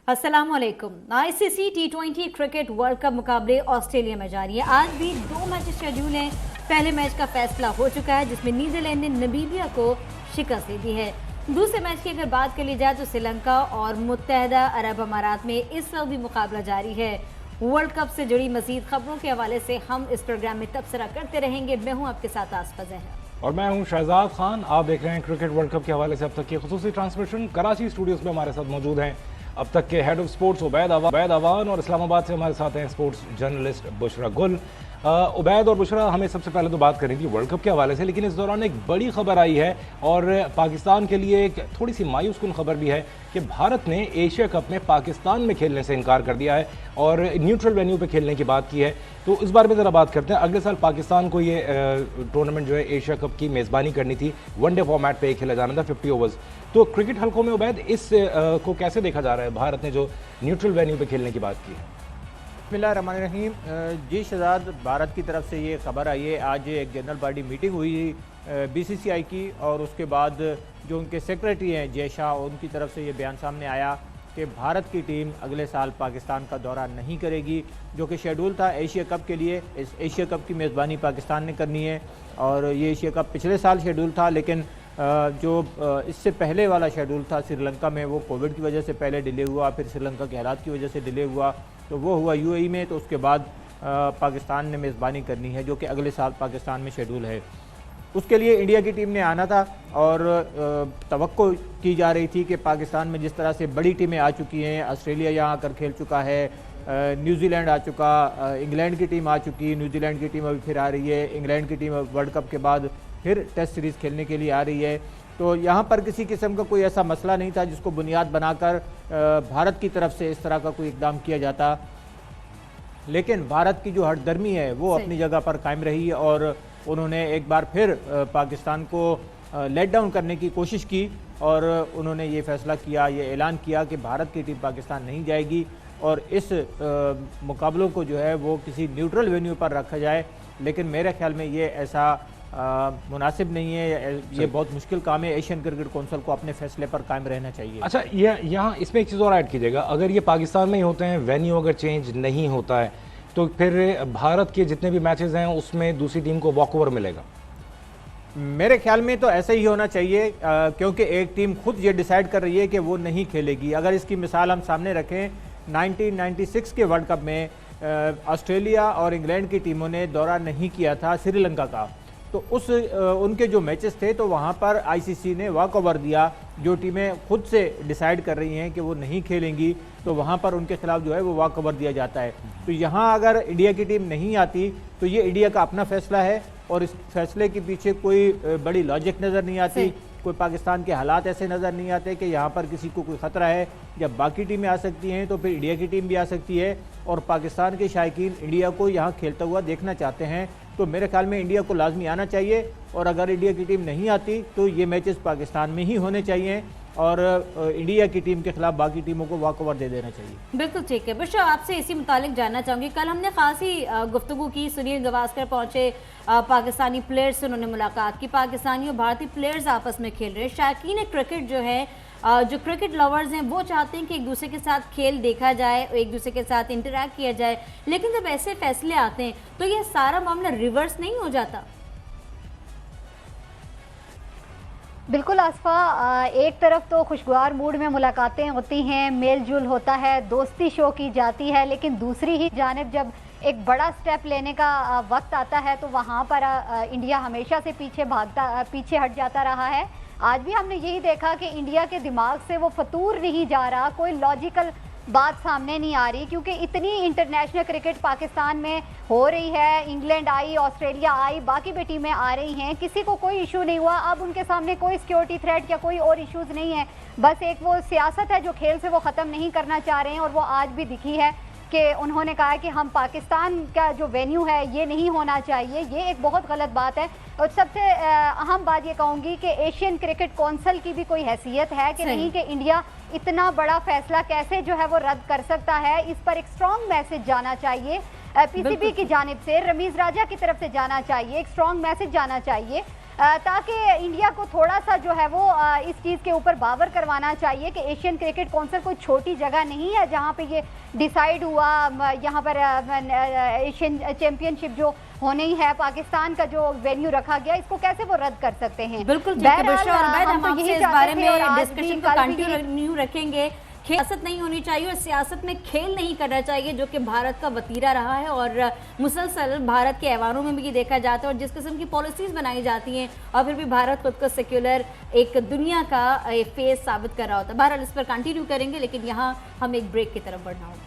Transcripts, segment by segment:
अस्सलामुअलैकुम। ICC T20 cricket world cup मुकाबले Australia में जारी है। आज भी 2 मैच शेड्यूल हैं। पहले मैच का फैसला हो चुका है जिसमें नीदरलैंड ने नमीबिया को शिकस्त दे दी है। दूसरे मैच की अगर बात कर ली जाए तो श्रीलंका और मुत्तहदा अरब अमारात में इस वक्त भी मुकाबला जारी है। वर्ल्ड कप से जुड़ी मजीद खबरों के हवाले से हम इस प्रोग्राम में तबसरा करते रहेंगे। मैं हूँ आपके साथ आसफा ज़हरा और मैं हूं शहजाद खान। आप देख रहे हैं क्रिकेट वर्ल्ड कप के हवाले से अब तक की खुसूसी ट्रांसमिशन। कराची स्टूडियोज में हमारे साथ मौजूद हैं अब तक के head of sports Ubaid Awan और इस्लामाबाद से हमारे साथ हैं स्पोर्ट्स जर्नलिस्ट बुशरा गुल। उबैद और बुशरा, हमें सबसे पहले तो बात करनी थी वर्ल्ड कप के हवाले से, लेकिन इस दौरान एक बड़ी खबर आई है और पाकिस्तान के लिए एक थोड़ी सी मायूस कुन खबर भी है कि भारत ने एशिया कप में पाकिस्तान में खेलने से इनकार कर दिया है और न्यूट्रल वेन्यू पे खेलने की बात की है। तो इस बारे में ज़रा बात करते हैं। अगले साल पाकिस्तान को ये टूर्नामेंट जो है एशिया कप की मेज़बानी करनी थी, वनडे फॉर्मेट पे खेला जाना था 50 ओवर्स। तो क्रिकेट हलकों में उबैद इस को कैसे देखा जा रहा है? भारत ने जो न्यूट्रल वेन्यू पे खेलने की बात की है। बिस्मिल्लाहिर्रहमानिर्रहीम। जी शहजाद, भारत की तरफ से ये खबर आई है। आज एक जनरल बॉडी मीटिंग हुई BCCI की और उसके बाद जो उनके सेक्रेटरी हैं जय शाह, उनकी तरफ से ये बयान सामने आया कि भारत की टीम अगले साल पाकिस्तान का दौरा नहीं करेगी। जो कि शेड्यूल था एशिया कप के लिए, इस एशिया कप की मेज़बानी पाकिस्तान ने करनी है और ये एशिया कप पिछले साल शेड्यूल था, लेकिन जो इससे पहले वाला शेड्यूल था श्रीलंका में, वो कोविड की वजह से पहले डिले हुआ, फिर श्रीलंका के हालात की वजह से डिले हुआ, तो वो हुआ UAE में। तो उसके बाद पाकिस्तान ने मेज़बानी करनी है जो कि अगले साल पाकिस्तान में शेड्यूल है। उसके लिए इंडिया की टीम ने आना था और तवक्को की जा रही थी कि पाकिस्तान में जिस तरह से बड़ी टीमें आ चुकी हैं, ऑस्ट्रेलिया यहाँ आकर खेल चुका है, न्यूजीलैंड आ चुका, इंग्लैंड की टीम आ चुकी, न्यूजीलैंड की टीम अभी फिर आ रही है, इंग्लैंड की टीम वर्ल्ड कप के बाद फिर टेस्ट सीरीज़ खेलने के लिए आ रही है। तो यहाँ पर किसी किस्म का कोई ऐसा मसला नहीं था जिसको बुनियाद बनाकर भारत की तरफ से इस तरह का कोई इकदाम किया जाता, लेकिन भारत की जो हठधर्मी है वो अपनी जगह पर कायम रही और उन्होंने एक बार फिर पाकिस्तान को लेट डाउन करने की कोशिश की और उन्होंने ये फैसला किया, ये ऐलान किया कि भारत की टीम पाकिस्तान नहीं जाएगी और इस मुकाबलों को जो है वो किसी न्यूट्रल वेन्यू पर रखा जाए। लेकिन मेरे ख्याल में ये ऐसा मुनासिब नहीं है, ये बहुत मुश्किल काम है। एशियन क्रिकेट काउंसिल को अपने फैसले पर कायम रहना चाहिए। अच्छा, यहाँ इसमें एक चीज़ और ऐड कीजिएगा, अगर ये पाकिस्तान में ही होते हैं, वेन्यू अगर चेंज नहीं होता है तो फिर भारत के जितने भी मैचेस हैं उसमें दूसरी टीम को वॉकओवर मिलेगा। मेरे ख्याल में तो ऐसा ही होना चाहिए क्योंकि एक टीम खुद ये डिसाइड कर रही है कि वो नहीं खेलेगी। अगर इसकी मिसाल हम सामने रखें, 1996 के वर्ल्ड कप में ऑस्ट्रेलिया और इंग्लैंड की टीमों ने दौरा नहीं किया था श्रीलंका का, तो उनके जो मैचेस थे तो वहाँ पर ICC ने वॉक ओवर दिया। जो टीमें खुद से डिसाइड कर रही हैं कि वो नहीं खेलेंगी तो वहाँ पर उनके खिलाफ जो है वो वॉक ओवर दिया जाता है। तो यहाँ अगर इंडिया की टीम नहीं आती तो ये इंडिया का अपना फैसला है और इस फैसले के पीछे कोई बड़ी लॉजिक नज़र नहीं आती, कोई पाकिस्तान के हालात ऐसे नज़र नहीं आते कि यहाँ पर किसी को कोई ख़तरा है। जब बाकी टीमें आ सकती हैं तो फिर इंडिया की टीम भी आ सकती है और पाकिस्तान के शायकीन इंडिया को यहाँ खेलता हुआ देखना चाहते हैं। तो मेरे ख्याल में इंडिया को लाजमी आना चाहिए और अगर इंडिया की टीम नहीं आती तो ये मैचेस पाकिस्तान में ही होने चाहिए और इंडिया की टीम के खिलाफ बाकी टीमों को वॉक ओवर दे देना चाहिए। बिल्कुल ठीक है। बुशरा, आपसे इसी मुतालिक जानना चाहूँगी, कल हमने खासी गुफ्तगू की, सुनील गावस्कर पहुँचे, पाकिस्तानी प्लेयर्स से उन्होंने मुलाकात की, पाकिस्तानी और भारतीय प्लेयर्स आपस में खेल रहे हैं। शायकीन क्रिकेट जो है, जो क्रिकेट लवर्स हैं वो चाहते हैं कि एक दूसरे के साथ खेल देखा जाए, एक दूसरे के साथ इंटरैक्ट किया जाए, लेकिन जब ऐसे फैसले आते हैं तो ये सारा मामला रिवर्स नहीं हो जाता? बिल्कुल आसफा, एक तरफ तो खुशगवार मूड में मुलाकातें होती हैं, मेल जोल होता है, दोस्ती शो की जाती है, लेकिन दूसरी ही जानिब जब एक बड़ा स्टेप लेने का वक्त आता है तो वहाँ पर इंडिया हमेशा से पीछे हट जाता रहा है। आज भी हमने यही देखा कि इंडिया के दिमाग से वो फतूर नहीं जा रहा, कोई लॉजिकल बात सामने नहीं आ रही, क्योंकि इतनी इंटरनेशनल क्रिकेट पाकिस्तान में हो रही है। इंग्लैंड आई, ऑस्ट्रेलिया आई, बाकी भी टीमें आ रही हैं, किसी को कोई इशू नहीं हुआ। अब उनके सामने कोई सिक्योरिटी थ्रेट या कोई और इश्यूज नहीं है, बस एक वो सियासत है जो खेल से वो ख़त्म नहीं करना चाह रहे हैं और वो आज भी दिखी है कि उन्होंने कहा कि हम पाकिस्तान का जो वेन्यू है ये नहीं होना चाहिए। ये एक बहुत गलत बात है और सबसे अहम बात ये कहूँगी कि एशियन क्रिकेट काउंसिल की भी कोई हैसियत है कि नहीं कि इंडिया इतना बड़ा फैसला कैसे जो है वो रद्द कर सकता है। इस पर एक स्ट्रॉन्ग मैसेज जाना चाहिए PCB की जानिब से, रमीज राजा की तरफ से जाना चाहिए, एक स्ट्रॉन्ग मैसेज जाना चाहिए ताकि इंडिया को थोड़ा सा जो है वो इस चीज़ के ऊपर बावर करवाना चाहिए कि एशियन क्रिकेट काउंसिल कोई छोटी जगह नहीं है जहां पे ये डिसाइड हुआ। यहां पर एशियन चैंपियनशिप जो होनी है, पाकिस्तान का जो वेन्यू रखा गया, इसको कैसे वो रद्द कर सकते हैं? बिल्कुल, हम आपसे इस बारे में डिस्कशन को कंटिन्यू रखेंगे। सियासत नहीं होनी चाहिए और सियासत में खेल नहीं करना चाहिए, जो कि भारत का वतीरा रहा है और मुसलसल भारत के ऐवानों में भी ये देखा जाता है। और जिस किस्म की पॉलिसीज बनाई जाती हैं और फिर भी भारत खुद को सेक्युलर एक दुनिया का फेस साबित कर रहा होता है। बहरहाल इस पर कंटिन्यू करेंगे, लेकिन यहाँ हम एक ब्रेक की तरफ बढ़ना होगा।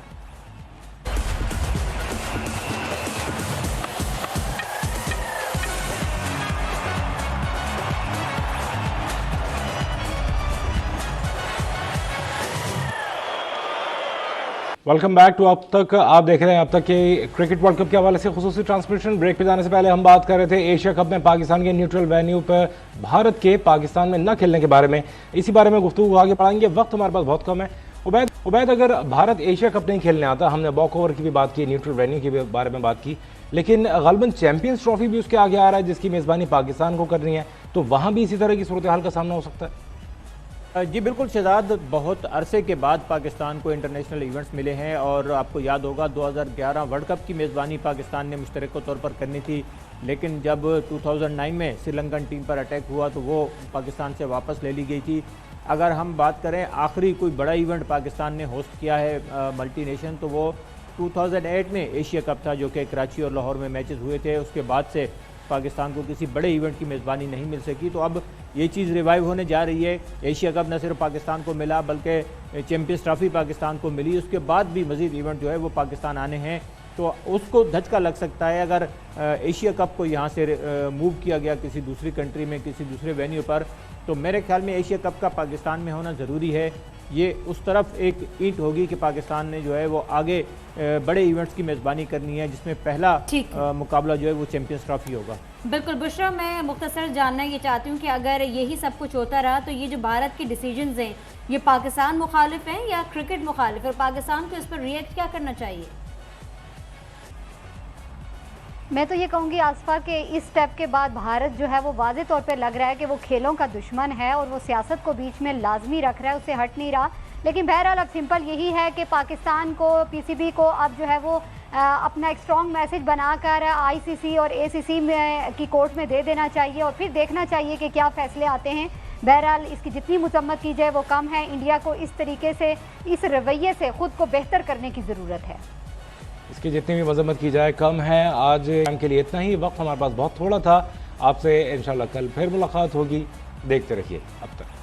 वेलकम बैक टू अब तक। आप देख रहे हैं अब तक के क्रिकेट वर्ल्ड कप के हवाले से खुसूसी ट्रांसमिशन। ब्रेक पे जाने से पहले हम बात कर रहे थे एशिया कप में पाकिस्तान के न्यूट्रल वेन्यू पर भारत के पाकिस्तान में न खेलने के बारे में। इसी बारे में गुफ्तगू आगे बढ़ाएंगे, वक्त हमारे पास बहुत कम है। उबैद, अगर भारत एशिया कप नहीं खेलने आता, हमने वॉक ओवर की भी बात की, न्यूट्रल वेन्यू के बारे में बात की, लेकिन गलबन चैंपियंस ट्रॉफी भी उसके आगे आ रहा है जिसकी मेज़बानी पाकिस्तान को करनी है, तो वहाँ भी इसी तरह की सूरत हाल का सामना हो सकता है? जी बिल्कुल शहजाद, बहुत अरसे के बाद पाकिस्तान को इंटरनेशनल इवेंट्स मिले हैं और आपको याद होगा 2011 वर्ल्ड कप की मेज़बानी पाकिस्तान ने मुश्तरक तौर पर करनी थी, लेकिन जब 2009 में श्रीलंकन टीम पर अटैक हुआ तो वो पाकिस्तान से वापस ले ली गई थी। अगर हम बात करें आखिरी कोई बड़ा इवेंट पाकिस्तान ने होस्ट किया है मल्टी नेशन, तो वो 2008 में एशिया कप था, जो कि कराची और लाहौर में मैचेस हुए थे। उसके बाद से पाकिस्तान को किसी बड़े इवेंट की मेज़बानी नहीं मिल सकी, तो अब ये चीज़ रिवाइव होने जा रही है। एशिया कप न सिर्फ पाकिस्तान को मिला बल्कि चैंपियंस ट्रॉफी पाकिस्तान को मिली, उसके बाद भी मज़ीद इवेंट जो है वो पाकिस्तान आने हैं, तो उसको धचका लग सकता है अगर एशिया कप को यहाँ से मूव किया गया किसी दूसरी कंट्री में, किसी दूसरे वेन्यू पर। तो मेरे ख्याल में एशिया कप का पाकिस्तान में होना ज़रूरी है। ये उस तरफ एक ईंट होगी कि पाकिस्तान ने जो है वो आगे बड़े इवेंट्स की मेज़बानी करनी है, जिसमें पहला मुकाबला जो है वो चैंपियंस ट्रॉफी होगा। बिल्कुल बुशरा, मैं मुख्तसर जानना ये चाहती हूँ कि अगर यही सब कुछ होता रहा तो ये जो भारत की डिसीजंस हैं, ये पाकिस्तान मुखालिफ हैं या क्रिकेट मुखालिफ है? पाकिस्तान को इस पर रिएक्ट क्या करना चाहिए? मैं तो ये कहूँगी आसफा के इस स्टेप के बाद भारत जो है वो वाज़े तौर पे लग रहा है कि वो खेलों का दुश्मन है और वो सियासत को बीच में लाजमी रख रहा है, उससे हट नहीं रहा। लेकिन बहरहाल अब सिंपल यही है कि पाकिस्तान को, पीसीबी को अब जो है वो अपना एक स्ट्रॉन्ग मैसेज बनाकर आईसीसी और एसीसी में की कोर्ट में दे देना चाहिए और फिर देखना चाहिए कि क्या फ़ैसले आते हैं। बहरहाल इसकी जितनी मजम्मत की जाए वो कम है। इंडिया को इस तरीके से, इस रवैये से ख़ुद को बेहतर करने की ज़रूरत है। इसकी जितनी भी मजम्मत की जाए कम है। आज के लिए इतना ही, वक्त हमारे पास बहुत थोड़ा था। आपसे इंशाल्लाह कल फिर मुलाकात होगी। देखते रहिए अब तक।